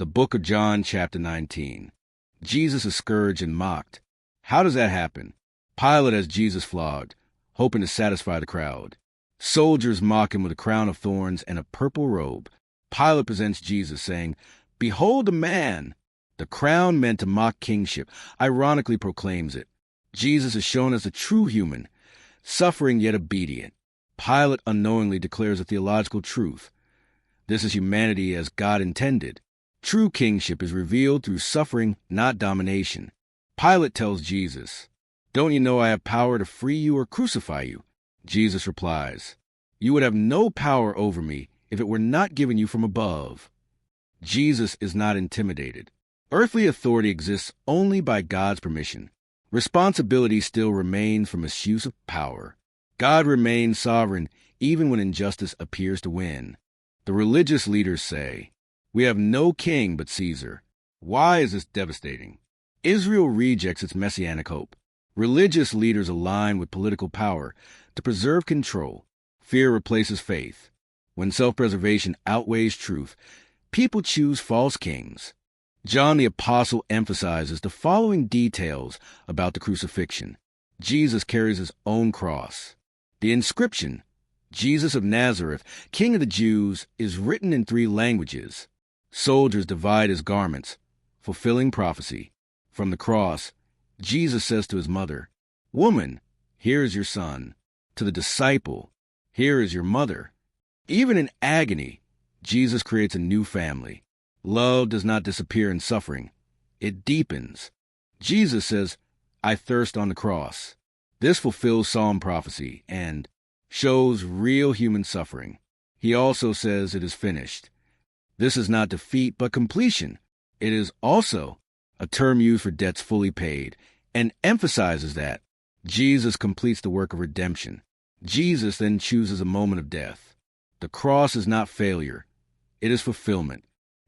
The book of John, chapter 19. Jesus is scourged and mocked. How does that happen? Pilate has Jesus flogged, hoping to satisfy the crowd. Soldiers mock him with a crown of thorns and a purple robe. Pilate presents Jesus, saying, "Behold a man!" The crown meant to mock kingship ironically proclaims it. Jesus is shown as a true human, suffering yet obedient. Pilate unknowingly declares a theological truth. This is humanity as God intended. True kingship is revealed through suffering, not domination. Pilate tells Jesus, "Don't you know I have power to free you or crucify you?" Jesus replies, "You would have no power over me if it were not given you from above." Jesus is not intimidated. Earthly authority exists only by God's permission. Responsibility still remains for misuse of power. God remains sovereign even when injustice appears to win. The religious leaders say, "We have no king but Caesar." Why is this devastating? Israel rejects its messianic hope. Religious leaders align with political power to preserve control. Fear replaces faith. When self-preservation outweighs truth, people choose false kings. John the Apostle emphasizes the following details about the crucifixion. Jesus carries his own cross. The inscription, Jesus of Nazareth, King of the Jews, is written in 3 languages. Soldiers divide his garments, fulfilling prophecy. From the cross, Jesus says to his mother, "Woman, here is your son." To the disciple, "Here is your mother." Even in agony, Jesus creates a new family. Love does not disappear in suffering. It deepens. Jesus says, "I thirst" on the cross. This fulfills Psalm prophecy and shows real human suffering. He also says it is finished. This is not defeat, but completion. It is also a term used for debts fully paid, and emphasizes that Jesus completes the work of redemption. Jesus then chooses a moment of death. The cross is not failure. It is fulfillment.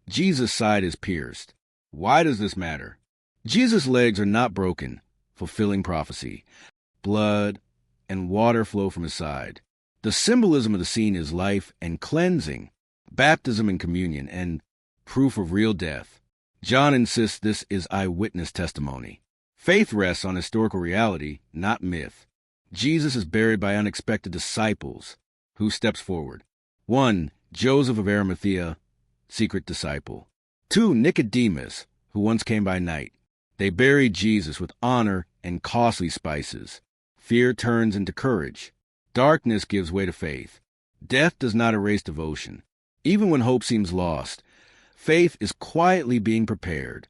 Jesus' side is pierced. Why does this matter? Jesus' legs are not broken, fulfilling prophecy. Blood and water flow from his side. The symbolism of the scene is life and cleansing, baptism and communion, and proof of real death. John insists this is eyewitness testimony. Faith rests on historical reality, not myth. Jesus is buried by unexpected disciples. Who steps forward? 1. Joseph of Arimathea, secret disciple. 2. Nicodemus, who once came by night. They buried Jesus with honor and costly spices. Fear turns into courage. Darkness gives way to faith. Death does not erase devotion. Even when hope seems lost, faith is quietly being prepared.